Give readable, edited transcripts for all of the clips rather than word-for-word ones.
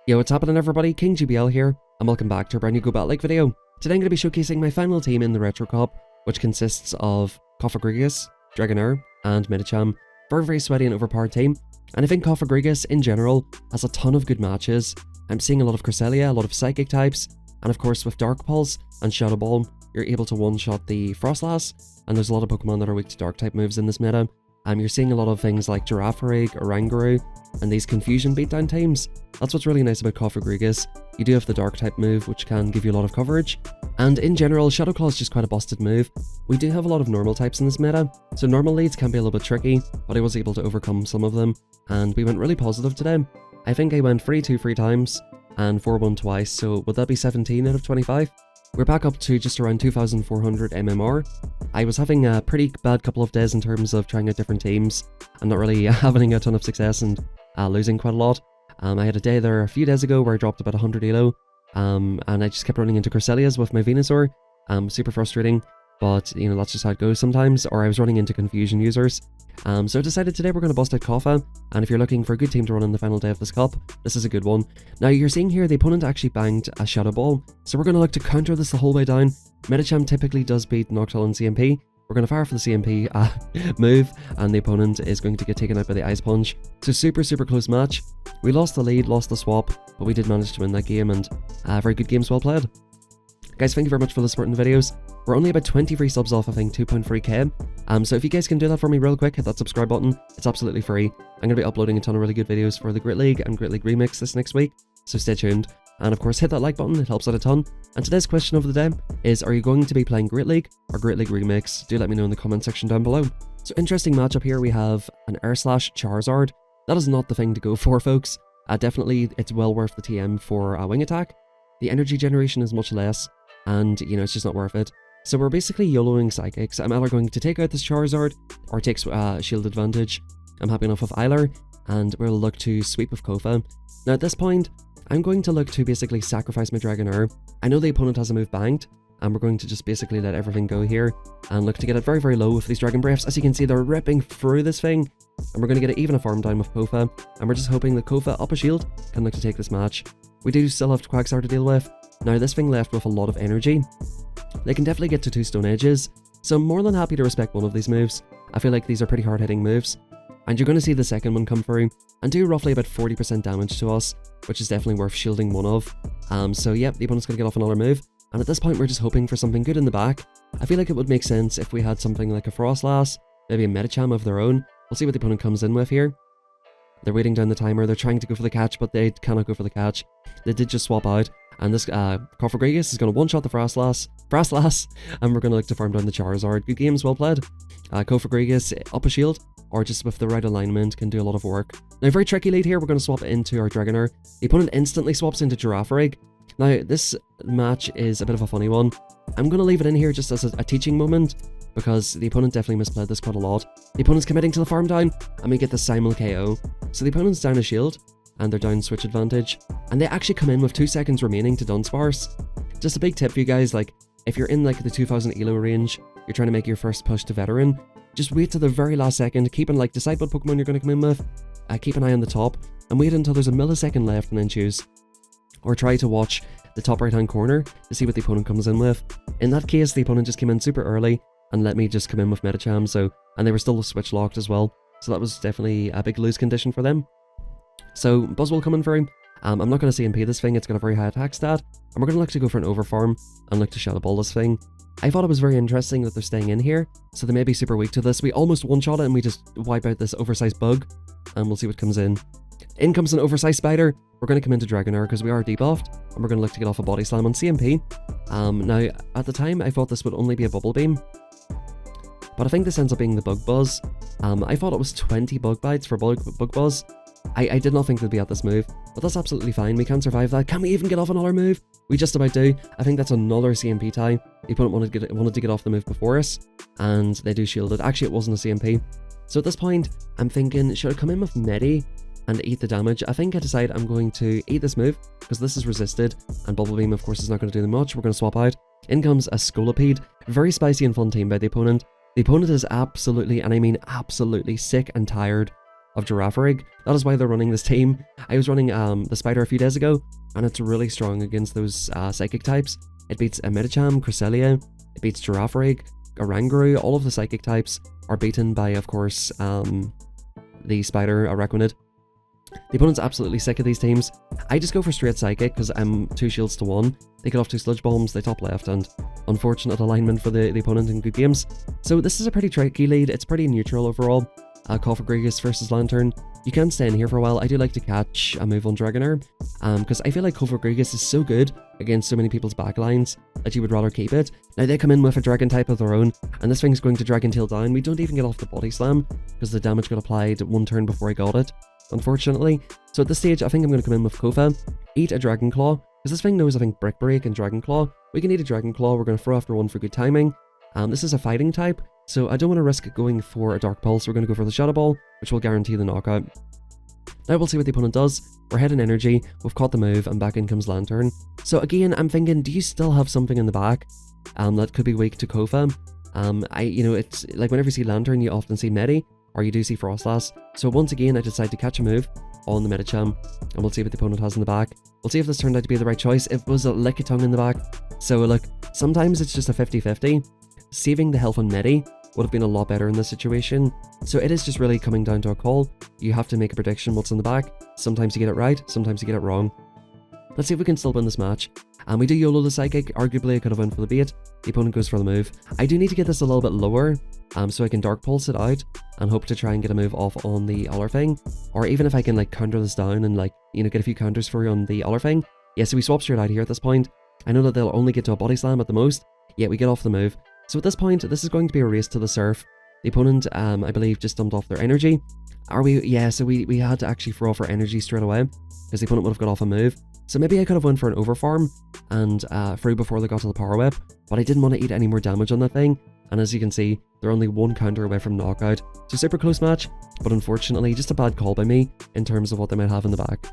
Yo, what's happening everybody? King GBL here, and welcome back to a brand new Go Bat Like video. Today I'm going to be showcasing my final team in the Retro Cup, which consists of Cofagrigus, Dragonair, and Medicham. Very sweaty and overpowered team, and I think Cofagrigus in general has a ton of good matches. I'm seeing a lot of Cresselia, a lot of Psychic types, and of course with Dark Pulse and Shadow Ball, you're able to one-shot the Frostlass, and there's a lot of Pokemon that are weak to Dark type moves in this meta. You're seeing a lot of things like Girafarig, Oranguru, and these Confusion beatdown teams. That's what's really nice about Cofagrigus. You do have the Dark type move, which can give you a lot of coverage, and in general, Shadow Claw is just quite a busted move. We do have a lot of normal types in this meta, so normal leads can be a little bit tricky, but I was able to overcome some of them, and we went really positive today. I think I went 3-2 3 times, and 4-1 twice, so would that be 17 out of 25? We're back up to just around 2,400 MMR. I was having a pretty bad couple of days in terms of trying out different teams and not really having a ton of success and losing quite a lot. I had a day there a few days ago where I dropped about 100 elo, and I just kept running into Cresselias with my Venusaur. Super frustrating, but you know, that's just how it goes sometimes, or I was running into Confusion users. So I decided today we're going to bust out Cofa, and if you're looking for a good team to run in the final day of this cup, this is a good one. Now you're seeing here the opponent actually banged a Shadow Ball, so we're going to look to counter this the whole way down. Medicham typically does beat Noctowl and CMP. We're going to fire for the CMP move, and the opponent is going to get taken out by the Ice Punch. So super close match. We lost the lead, lost the swap, but we did manage to win that game, and very good games, well played. Guys, thank you very much for the support in the videos. We're only about 20 free subs off, I think, 2.3k. So if you guys can do that for me real quick, hit that subscribe button. It's absolutely free. I'm going to be uploading a ton of really good videos for the Grit League and Grit League Remix this next week, so stay tuned. And of course, hit that like button, it helps out a ton. And today's question of the day is, are you going to be playing Grit League or Grit League Remix? Do let me know in the comment section down below. So interesting matchup here, we have an Air Slash Charizard. That is not the thing to go for, folks. Definitely, it's well worth the TM for a wing attack. The energy generation is much less, and you know, it's just not worth it. So we're basically YOLOing Psychics. I'm either going to take out this Charizard or take Shield Advantage. I'm happy enough with Eiler, and we'll look to sweep with Kofa. Now at this point, I'm going to look to basically sacrifice my Dragonair. I know the opponent has a move banked, and we're going to just basically let everything go here and look to get it very low with these Dragon Breaths. As you can see, they're ripping through this thing, and we're going to get it even a farm down with Kofa, and we're just hoping that Kofa up a shield can look to take this match. We do still have Quagsire to deal with. Now this thing left with a lot of energy. They can definitely get to 2 Stone Edges, so I'm more than happy to respect one of these moves. I feel like these are pretty hard hitting moves, and you're going to see the second one come through and do roughly about 40% damage to us, which is definitely worth shielding one of. So yep, the opponent's going to get off another move, and at this point we're just hoping for something good in the back. I feel like it would make sense if we had something like a Frostlass, maybe a Medicham of their own. We'll see what the opponent comes in with here. They're waiting down the timer, they're trying to go for the catch, but they cannot go for the catch. They did just swap out, and this Cofagrigus is going to one-shot the Frostlass, and we're going to look to farm down the Charizard. Good games, well played. Cofagrigus up a shield, or just with the right alignment, can do a lot of work. Now, very tricky lead here, we're going to swap into our Dragonair. The opponent instantly swaps into Girafarig. Now, this match is a bit of a funny one. I'm going to leave it in here just as a teaching moment, because the opponent definitely misplayed this quite a lot. The opponent's committing to the farm down, and we get the simul KO. So the opponent's down a shield, and they're down switch advantage, and they actually come in with 2 seconds remaining to Dunsparce. Just a big tip for you guys, like, if you're in like the 2000 elo range, you're trying to make your first push to veteran, just wait till the very last second, keep an decide what Pokemon you're going to come in with, keep an eye on the top, and wait until there's a millisecond left and then choose. Or try to watch the top right hand corner to see what the opponent comes in with. In that case, the opponent just came in super early and let me just come in with Medicham, and they were still switch locked as well, so that was definitely a big lose condition for them. So Buzzwole coming through. I'm not going to CMP this thing, it's got a very high attack stat, and we're going to look to go for an overfarm and look to Shadow Ball this thing. I thought it was very interesting that they're staying in here, so they may be super weak to this. We almost one-shot it and we just wipe out this oversized bug, and we'll see what comes in. In comes an oversized spider. We're going to come into Dragonair because we are debuffed, and we're going to look to get off a Body Slam on CMP. Now, at the time, I thought this would only be a Bubble Beam, but I think this ends up being the Bug Buzz. I thought it was 20 Bug Bites for Bug Buzz. I did not think they'd be at this move, but that's absolutely fine. We can survive that. Can we even get off another move? We just about do. I think that's another CMP tie. The opponent wanted to get off the move before us, and they do shield it. Actually, it wasn't a CMP. So at this point, I'm thinking, should I come in with Medi and eat the damage? I think I decide I'm going to eat this move, because this is resisted, and Bubble Beam, of course, is not going to do much. We're going to swap out. In comes a Scolipede. Very spicy and fun team by the opponent. The opponent is absolutely, and I mean absolutely, sick and tired of Girafarig. That is why they're running this team. I was running the Spider a few days ago, and it's really strong against those Psychic types. It beats Medicham, Cresselia, it beats Girafarig, Oranguru. All of the Psychic types are beaten by, of course, the Spider, Araquanid. The opponent's absolutely sick of these teams. I just go for straight Psychic because I'm 2 shields to 1. They get off 2 Sludge Bombs, they top left, and unfortunate alignment for the opponent in good games. So this is a pretty tricky lead. It's pretty neutral overall. Cofagrigus versus Lantern. You can stay in here for a while. I do like to catch a move on Dragonair, because I feel like Cofagrigus is so good against so many people's backlines that you would rather keep it. Now they come in with a Dragon type of their own, and this thing's going to Dragon Tail down. We don't even get off the Body Slam because the damage got applied 1 turn before I got it, unfortunately. So at this stage, I think I'm going to come in with Kofa, eat a Dragon Claw, because this thing knows, I think, Brick Break and Dragon Claw. We can eat a Dragon Claw, we're going to throw after 1 for good timing. This is a fighting type, so I don't want to risk going for a Dark Pulse. We're going to go for the Shadow Ball, which will guarantee the knockout. Now we'll see what the opponent does. We're heading energy, we've caught the move, and back in comes Lantern. So again, I'm thinking, do you still have something in the back that could be weak to Kofa? It's like whenever you see Lantern, you often see Medi, or you do see Frostlass. So once again, I decide to catch a move on the Medicham, and we'll see what the opponent has in the back. We'll see if this turned out to be the right choice. It was a Lickitung in the back. So look, sometimes it's just a 50-50. Saving the health on Medi would have been a lot better in this situation. So it is just really coming down to a call. You have to make a prediction what's in the back. Sometimes you get it right, sometimes you get it wrong. Let's see if we can still win this match. And we do YOLO the Psychic. Arguably I could have went for the bait. The opponent goes for the move. I do need to get this a little bit lower, so I can Dark Pulse it out and hope to try and get a move off on the other thing. Or even if I can like counter this down and get a few counters for you on the other thing. Yeah, so we swap straight out here at this point. I know that they'll only get to a Body Slam at the most, yet we get off the move. So at this point, this is going to be a race to the surf. The opponent, I believe, just dumped off their energy. Are we? Yeah, so we had to actually throw off our energy straight away, because the opponent would have got off a move. So maybe I could have went for an overfarm and through before they got to the power whip, but I didn't want to eat any more damage on that thing. And as you can see, they're only 1 counter away from knockout. So super close match, but unfortunately just a bad call by me in terms of what they might have in the back.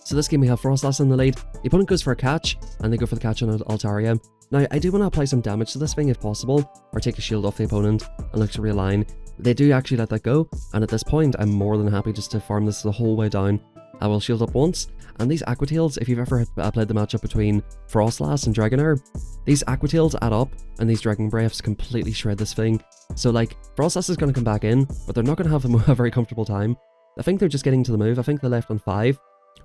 So this game we have Frostlass in the lead. The opponent goes for a catch, and they go for the catch on Altaria. Now, I do want to apply some damage to this thing if possible, or take a shield off the opponent and look to realign. They do actually let that go, and at this point, I'm more than happy just to farm this the whole way down. I will shield up once, and these Aqua Tails, if you've ever played the matchup between Frostlass and Dragonair, these Aqua Tails add up, and these Dragon Breaths completely shred this thing. So like, Frostlass is going to come back in, but they're not going to have a very comfortable time. I think they're just getting to the move. I think they left on 5.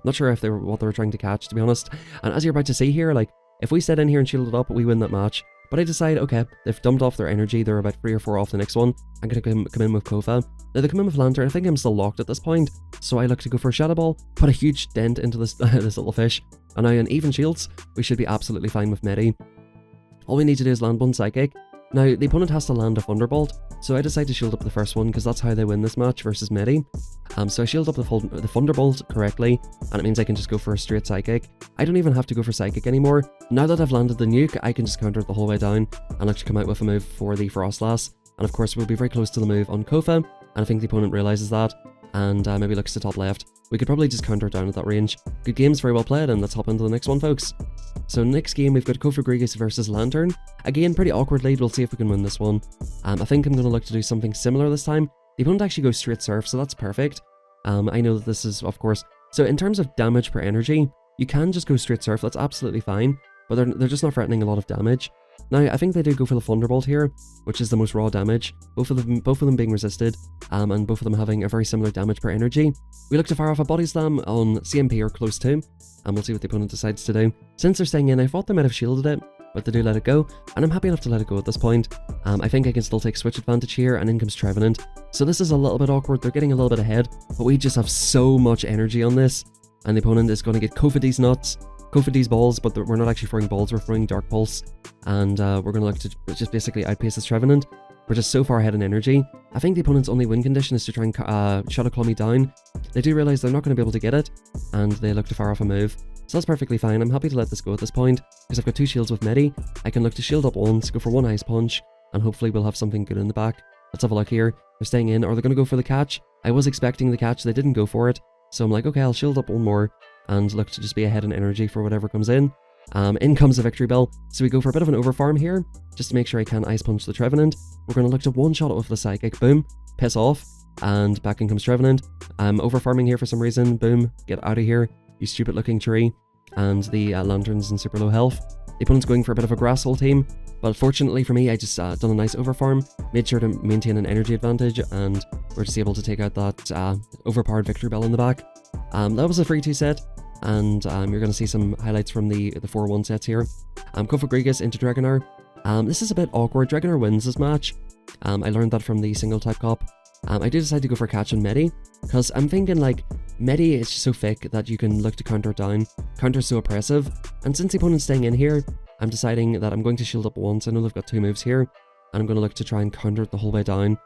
Not sure if what they were trying to catch, to be honest. And as you're about to see here, like, if we stayed in here and shielded up, we win that match. But I decide, okay, they've dumped off their energy, they're about 3 or 4 off the next one. I'm going to come in with Kofa. Now they come in with Lantern. I think I'm still locked at this point, so I look to go for a Shadow Ball, put a huge dent into this this little fish, and now on even shields, we should be absolutely fine with Medi. All we need to do is land 1 Psychic. Now, the opponent has to land a Thunderbolt, so I decide to shield up the first one because that's how they win this match versus Medi. So I shield up the Thunderbolt correctly, and it means I can just go for a straight Psychic. I don't even have to go for Psychic anymore. Now that I've landed the nuke, I can just counter it the whole way down and actually come out with a move for the Frostlass. And of course, we'll be very close to the move on Kofa, and I think the opponent realizes that, and maybe looks to top left. We could probably just counter it down at that range. Good games, very well played, and let's hop into the next one, folks. So next game, we've got Cofagrigus versus Lantern. Again, pretty awkward lead. We'll see if we can win this one. I think I'm going to look to do something similar this time. The opponent actually goes straight Surf, so that's perfect. I know that this is, of course... So in terms of damage per energy, you can just go straight Surf. That's absolutely fine, but they're just not threatening a lot of damage. Now, I think they do go for the Thunderbolt here, which is the most raw damage. Both of them being resisted, and both of them having a very similar damage per energy. We look to fire off a Body Slam on CMP or close to, and we'll see what the opponent decides to do. Since they're staying in, I thought they might have shielded it, but they do let it go, and I'm happy enough to let it go at this point. I think I can still take switch advantage here, and in comes Trevenant. So this is a little bit awkward. They're getting a little bit ahead, but we just have so much energy on this, and the opponent is going to get Cofagrigus nuts. Cofagrigus balls, but we're not actually throwing balls, we're throwing Dark Pulse, and we're going to look to just basically outpace this Trevenant. We're just so far ahead in energy. I think the opponent's only win condition is to try and Shadow Claw me down. They do realize they're not going to be able to get it, and they look to fire off a move. So that's perfectly fine. I'm happy to let this go at this point, because I've got 2 shields with Medi. I can look to shield up once, go for 1 Ice Punch, and hopefully we'll have something good in the back. Let's have a look here. They're staying in, or they're going to go for the catch. I was expecting the catch, they didn't go for it. So I'm like, okay, I'll shield up 1 more, and look to just be ahead in energy for whatever comes in. In comes the Victory Bell, so we go for a bit of an overfarm here, just to make sure I can Ice Punch the Trevenant. We're going to look to one-shot it with the Psychic, boom, piss off, and back in comes Trevenant. I'm over farming here for some reason. Boom, get out of here, you stupid looking tree. And the Lantern's in super low health. The opponent's going for a bit of a grass hole team, but fortunately for me, I just done a nice over farm, made sure to maintain an energy advantage, and we're just able to take out that overpowered victory bell in the back. That was a 3-2 set, and you're going to see some highlights from the 4-1 sets here. Cofagrigus into Dragonair. This is a bit awkward. Dragonair wins this match. I learned that from the single type cop. I do decide to go for catch and Medi, because I'm thinking like, Medi is just so thick that you can look to counter it down. Counter's so oppressive, and since the opponent's staying in here, I'm deciding that I'm going to shield up once. I know they've got 2 moves here, and I'm going to look to try and counter it the whole way down.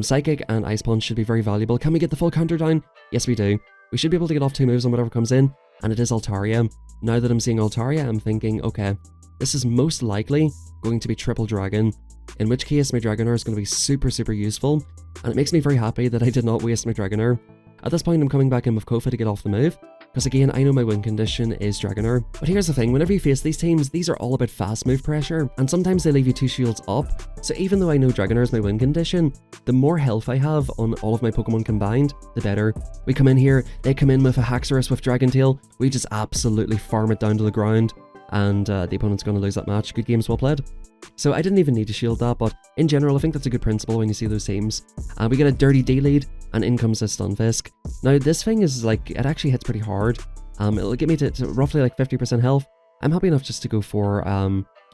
Psychic and Ice Punch should be very valuable. Can we get the full counter down? Yes, we do. We should be able to get off 2 moves on whatever comes in, and it is Altaria. Now that I'm seeing Altaria, I'm thinking, okay, this is most likely going to be triple dragon, in which case my Dragonair is going to be super, super useful, and it makes me very happy that I did not waste my Dragonair. At this point, I'm coming back in with Kofa to get off the move, because again, I know my win condition is Dragonair. But here's the thing, whenever you face these teams, these are all about fast move pressure, and sometimes they leave you 2 shields up. So even though I know Dragonair is my win condition, the more health I have on all of my Pokemon combined, the better. We come in here, they come in with a Haxorus with Dragon Tail, we just absolutely farm it down to the ground, and the opponent's going to lose that match. Good games well played. So I didn't even need to shield that, but in general, I think that's a good principle when you see those teams. We get a dirty D lead, and in comes a Stunfisk. Now this thing is like, it actually hits pretty hard. It'll get me to roughly like 50% health. I'm happy enough just to go for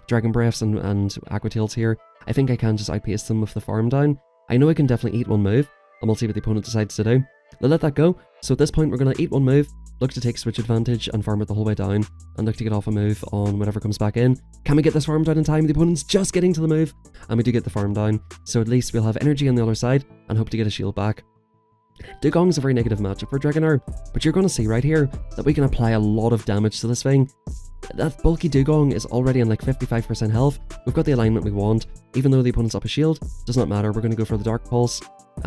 Dragon Breaths and Aqua Tails here. I think I can just outpace them with the farm down. I know I can definitely eat 1 move, and we'll see what the opponent decides to do. They'll let that go, so at this point we're going to eat 1 move, look to take switch advantage and farm it the whole way down, and look to get off a move on whatever comes back in. Can we get this farm down in time? The opponent's just getting to the move, and we do get the farm down, so at least we'll have energy on the other side, and hope to get a shield back. Dugong's a very negative matchup for Dragonair, but you're going to see right here that we can apply a lot of damage to this thing. That bulky Dugong is already on like 55% health, we've got the alignment we want, even though the opponent's up a shield, does not matter, we're going to go for the Dark Pulse.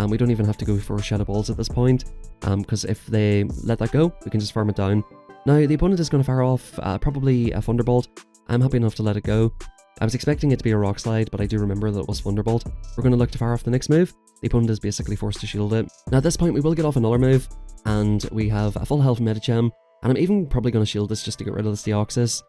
We don't even have to go for Shadow Balls at this point, because if they let that go, we can just farm it down. Now, the opponent is going to fire off probably a Thunderbolt. I'm happy enough to let it go. I was expecting it to be a Rock Slide, but I do remember that it was Thunderbolt. We're going to look to fire off the next move. The opponent is basically forced to shield it. Now, at this point, we will get off another move, and we have a full health Medicham, and I'm even probably going to shield this just to get rid of this Deoxys.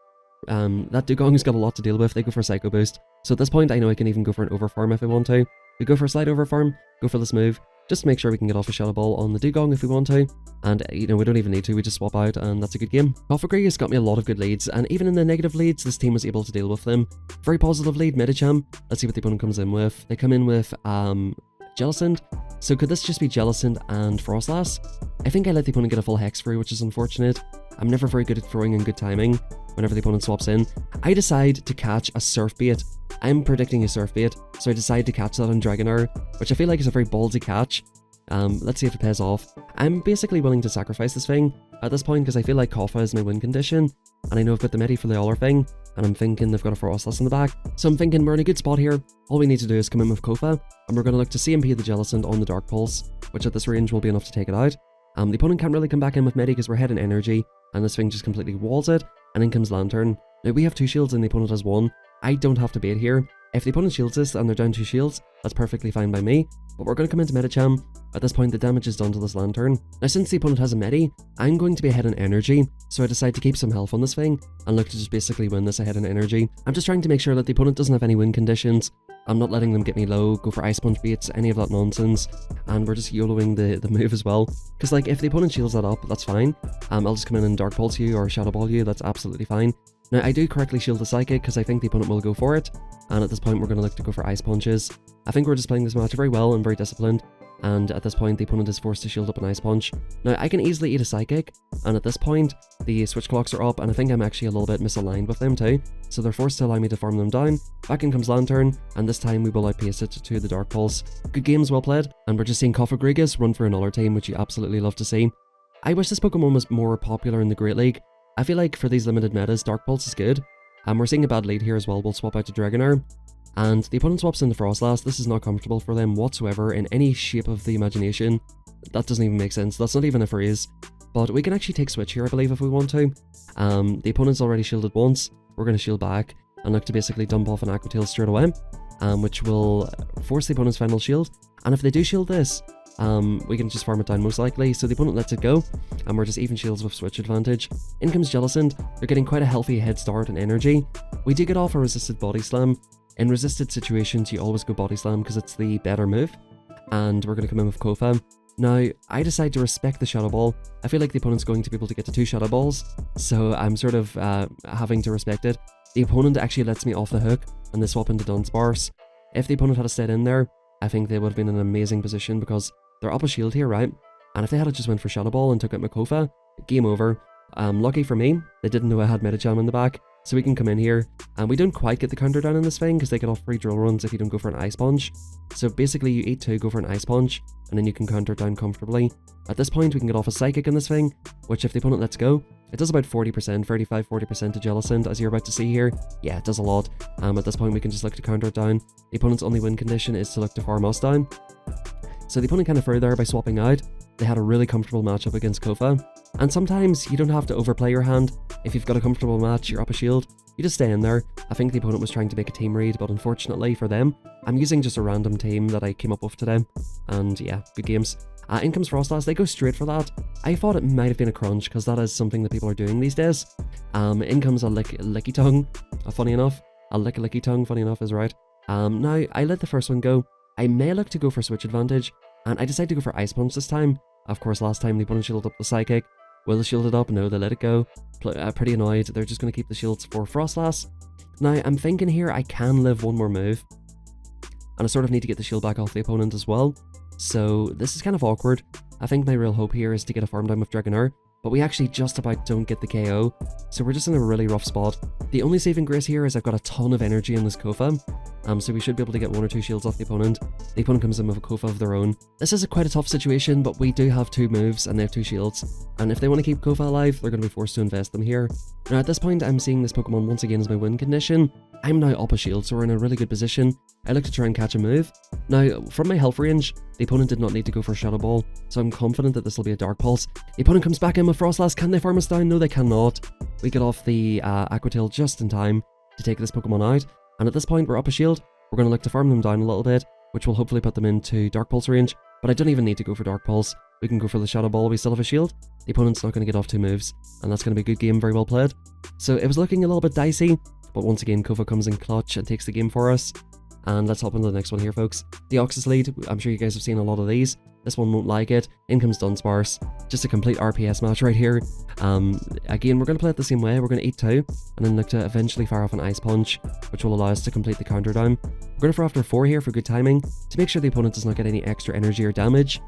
That Dugong's got a lot to deal with. They go for Psycho Boost. So at this point, I know I can even go for an Overfarm if I want to. We go for a slight Overfarm, go for this move, just to make sure we can get off a Shadow Ball on the Dugong if we want to. And, you know, we don't even need to, we just swap out, and that's a good game. Cofagrigus got me a lot of good leads, and even in the negative leads, this team was able to deal with them. Very positive lead, Medicham. Let's see what the opponent comes in with. They come in with, Jellicent. So could this just be Jellicent and Frostlass? I think I let the opponent get a full Hex Free, which is unfortunate. I'm never very good at throwing in good timing whenever the opponent swaps in. I decide to catch a Surf Bait. I'm predicting a Surf Bait, so I decide to catch that on Dragonair, which I feel like is a very ballsy catch. Let's see if it pays off. I'm basically willing to sacrifice this thing at this point because I feel like Kofa is my win condition, and I know I've got the Medi for the Aller thing, and I'm thinking they've got a Frostlass in the back. So I'm thinking we're in a good spot here. All we need to do is come in with Kofa, and we're going to look to CMP the Jellicent on the Dark Pulse, which at this range will be enough to take it out. The opponent can't really come back in with Medi because we're heading energy, and this thing just completely walls it, and in comes Lantern. Now we have 2 shields and the opponent has 1. I don't have to bait here. If the opponent shields this and they're down 2 shields, that's perfectly fine by me, but we're going to come into Medicham. At this point, the damage is done to this Lantern. Now since the opponent has a Medi, I'm going to be ahead in energy, so I decide to keep some health on this thing, and look to just basically win this ahead in energy. I'm just trying to make sure that the opponent doesn't have any win conditions. I'm not letting them get me low, go for Ice Punch baits, any of that nonsense, and we're just YOLOing the move as well. Because like, if the opponent shields that up, that's fine. I'll just come in and Dark Pulse you or Shadow Ball you, that's absolutely fine. Now I do correctly shield the Psychic because I think the opponent will go for it, and at this point we're going to look to go for Ice Punches. I think we're just playing this match very well and very disciplined, and at this point the opponent is forced to shield up an Ice Punch. Now I can easily eat a Psychic, and at this point the switch clocks are up, and I think I'm actually a little bit misaligned with them too, so they're forced to allow me to farm them down. Back in comes Lantern, and this time we will outpace it to the Dark Pulse. Good games well played, and we're just seeing Cofagrigus run for another team, which you absolutely love to see. I wish this Pokemon was more popular in the Great League. I feel like for these limited metas, Dark Pulse is good. We're seeing a bad lead here as well. We'll swap out to Dragonair, and the opponent swaps into Frostlass. This is not comfortable for them whatsoever in any shape of the imagination. That doesn't even make sense. That's not even a phrase. But we can actually take switch here, I believe, if we want to. The opponent's already shielded once. We're going to shield back and look to basically dump off an Aqua Tail straight away, which will force the opponent's final shield. And if they do shield this, we can just farm it down most likely. So the opponent lets it go, and we're just even shields with switch advantage. In comes Jellicent. They're getting quite a healthy head start and energy. We do get off a resisted body slam. In resisted situations, you always go body slam because it's the better move. And we're going to come in with Kofa. Now, I decide to respect the Shadow Ball. I feel like the opponent's going to be able to get to 2 Shadow Balls, so I'm sort of having to respect it. The opponent actually lets me off the hook, and they swap into Dunsparce. If the opponent had stayed in there, I think they would have been in an amazing position because they're up a shield here, right? And if they had just went for Shadow Ball and took out my Kofa, game over. Lucky for me, they didn't know I had Medicham in the back, so we can come in here, and we don't quite get the counter down in this thing because they get off free drill runs if you don't go for an Ice Punch. So basically you eat 2, go for an Ice Punch, and then you can counter it down comfortably. At this point we can get off a Psychic in this thing, which if the opponent lets go, it does about 40%, 35-40% to Jellicent, as you're about to see here. Yeah, it does a lot. At this point we can just look to counter it down. The opponent's only win condition is to look to farm us down. So the opponent kind of further there by swapping out. They had a really comfortable matchup against Kofa. And sometimes you don't have to overplay your hand. If you've got a comfortable match, you're up a shield, you just stay in there. I think the opponent was trying to make a team read, but unfortunately for them, I'm using just a random team that I came up with today. And yeah, good games. In comes Frostlass, they go straight for that. I thought it might have been a crunch, because that is something that people are doing these days. In comes a Licky Tongue, funny enough. A Licky Tongue, funny enough, is right. Now, I let the first one go. I may look to go for switch advantage, and I decided to go for Ice Punch this time. Of course, last time the opponent shielded up the Psychic. Will they shield it up? No, they let it go. Pretty annoyed. They're just going to keep the shields for Frostlass. Now, I'm thinking here I can live one more move. And I sort of need to get the shield back off the opponent as well. So this is kind of awkward. I think my real hope here is to get a farm down with Dragonair, but we actually just about don't get the KO. So we're just in a really rough spot. The only saving grace here is I've got a ton of energy in this Kofa. So we should be able to get 1 or 2 shields off the opponent. The opponent comes in with a Kofa of their own. This is quite a tough situation, but we do have 2 moves and they have 2 shields. And if they want to keep Kofa alive, they're going to be forced to invest them here. Now at this point, I'm seeing this Pokemon once again as my win condition. I'm now up a shield, so we're in a really good position. I look to try and catch a move. Now, from my health range, the opponent did not need to go for a Shadow Ball, so I'm confident that this will be a Dark Pulse. The opponent comes back in with Frostlass. Can they farm us down? No, they cannot. We get off the Aqua Tail just in time to take this Pokemon out. And at this point, we're up a shield. We're going to look to farm them down a little bit, which will hopefully put them into Dark Pulse range. But I don't even need to go for Dark Pulse. We can go for the Shadow Ball. We still have a shield. The opponent's not going to get off 2 moves, and that's going to be a good game, very well played. So it was looking a little bit dicey, but once again, Kofa comes in clutch and takes the game for us. And let's hop into the next one here, folks. The Oxus lead. I'm sure you guys have seen a lot of these. This one won't like it. In comes Dunsparce. Just a complete RPS match right here. Again, we're going to play it the same way. We're going to eat 2, and then look to eventually fire off an Ice Punch, which will allow us to complete the counter down. We're going for after 4 here for good timing, to make sure the opponent does not get any extra energy or damage.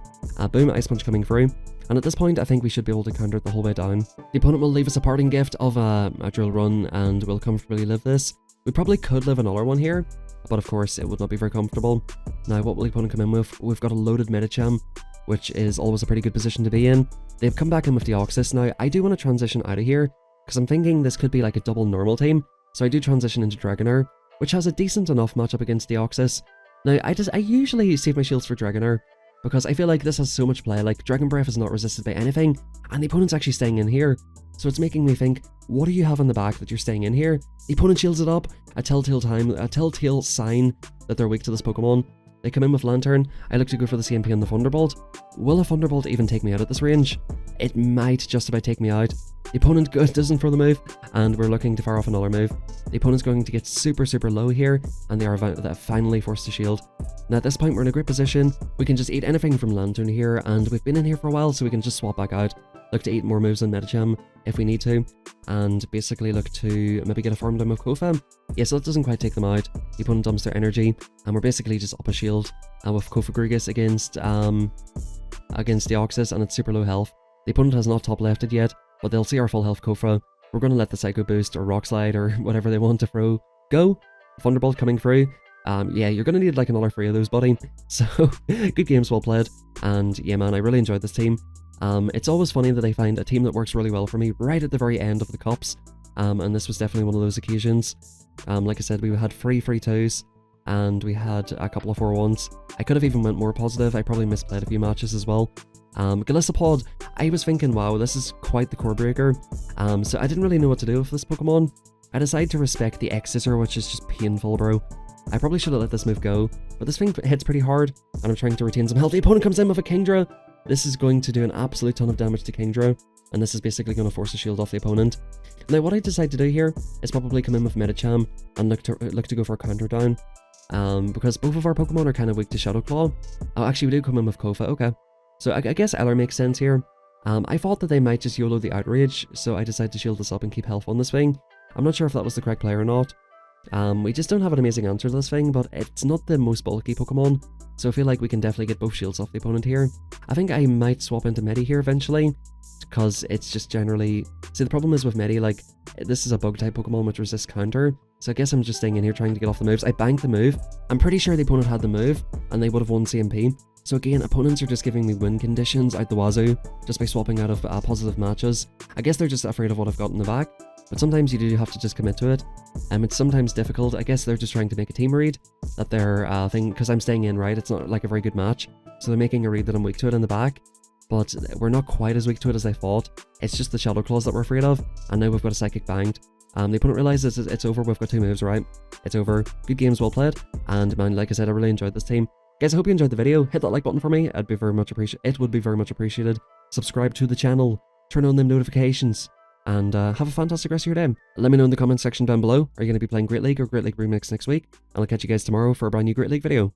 Boom, Ice Punch coming through. And at this point, I think we should be able to counter it the whole way down. The opponent will leave us a parting gift of a drill run, and we'll comfortably live this. We probably could live another one here, but of course it would not be very comfortable. Now what will the opponent come in with? We've got a loaded Medicham, which is always a pretty good position to be in. They've come back in with Deoxys. Now I do want to transition out of here, because I'm thinking this could be like a double normal team. So I do transition into Dragonair, which has a decent enough matchup against Deoxys. Now I usually save my shields for Dragonair, because I feel like this has so much play. Like Dragon Breath is not resisted by anything, and the opponent's actually staying in here. So it's making me think, what do you have on the back that you're staying in here? The opponent shields it up, a telltale sign that they're weak to this Pokemon. They come in with Lantern. I look to go for the CMP and the Thunderbolt. Will a Thunderbolt even take me out at this range? It might just about take me out. The opponent doesn't throw the move, and we're looking to fire off another move. The opponent's going to get super low here, and they are finally forced to shield. Now at this point, we're in a great position. We can just eat anything from Lantern here, and we've been in here for a while, so we can just swap back out. Look to eat more moves on Medicham if we need to, and basically look to maybe get a farm down with Kofa. Yeah, so that doesn't quite take them out. The opponent dumps their energy, and we're basically just up a shield with Cofagrigus against Deoxys, and it's super low health. The opponent has not top lefted yet, but they'll see our full health Kofa. We're going to let the Psycho Boost or Rock Slide or whatever they want to throw go. Thunderbolt coming through. Yeah, you're going to need like another 3 of those, buddy. So, good games, well played. And yeah, man, I really enjoyed this team. It's always funny that I find a team that works really well for me right at the very end of the cups. And this was definitely one of those occasions. Like I said, we had 3 free 2s, and we had a couple of 4-1s. I could have even went more positive. I probably misplayed a few matches as well. Galissapod, I was thinking, wow, this is quite the core breaker. So I didn't really know what to do with this Pokemon. I decided to respect the X-Scissor, which is just painful, bro. I probably should have let this move go, but this thing hits pretty hard, and I'm trying to retain some health. The opponent comes in with a Kingdra. This is going to do an absolute ton of damage to Kingdra, and this is basically going to force a shield off the opponent. Now what I decide to do here is probably come in with Medicham and look to go for a counter down, because both of our Pokemon are kind of weak to Shadow Claw. Oh, actually we do come in with Kofa, okay. So I guess Eller makes sense here. I thought that they might just YOLO the Outrage, so I decided to shield this up and keep health on this thing. I'm not sure if that was the correct play or not. We just don't have an amazing answer to this thing, but it's not the most bulky Pokemon, so I feel like we can definitely get both shields off the opponent here. I think I might swap into Medi here eventually, because it's just generally... See, the problem is with Medi, like, this is a bug-type Pokemon which resists counter, so I guess I'm just staying in here trying to get off the moves. I banked the move. I'm pretty sure the opponent had the move, and they would have won CMP. So again, opponents are just giving me win conditions out the wazoo, just by swapping out of positive matches. I guess they're just afraid of what I've got in the back, but sometimes you do have to just commit to it. It's sometimes difficult. I guess they're just trying to make a team read that they're thing, because I'm staying in, right? It's not like a very good match, so they're making a read that I'm weak to it in the back, but we're not quite as weak to it as I thought. It's just the Shadow Claws that we're afraid of, and now we've got a Psychic Banged. The opponent realizes it's over. We've got 2 moves, right? It's over. Good games, well played, and man, like I said, I really enjoyed this team. Guys, I hope you enjoyed the video. Hit that like button for me. It would be very much appreciated. Subscribe to the channel, turn on them notifications, and have a fantastic rest of your day. Let me know in the comments section down below. Are you going to be playing Great League or Great League Remix next week? And I'll catch you guys tomorrow for a brand new Great League video.